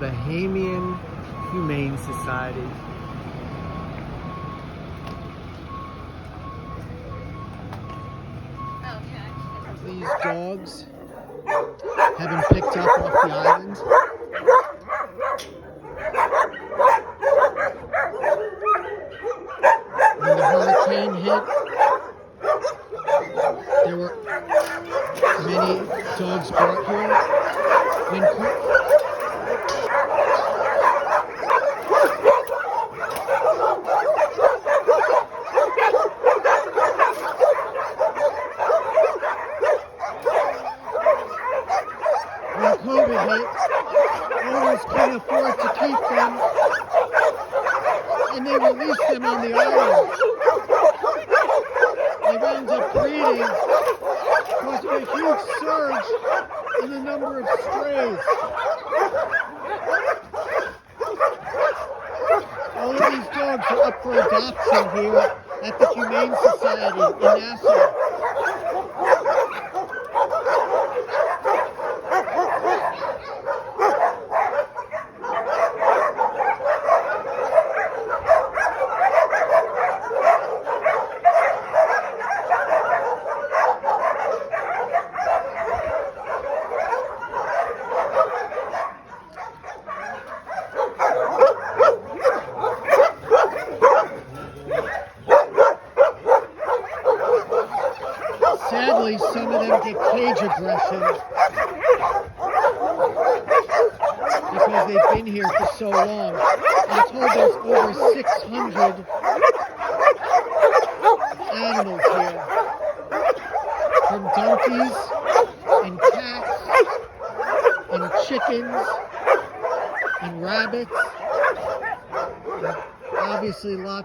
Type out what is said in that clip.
Bahamian Humane Society. These dogs have been picked up off the island. When the hurricane hit, there were many dogs brought here. When COVID hit, owners couldn't afford to keep them, and they released them on the island. They wound up breeding, causing a huge surge in the number of strays. All of these dogs are up for adoption here at the Humane Society in Nassau. Sadly, some of them get cage aggression because they've been here for so long. I'm told there's over 600 animals here, from donkeys and cats and chickens and rabbits, and obviously lots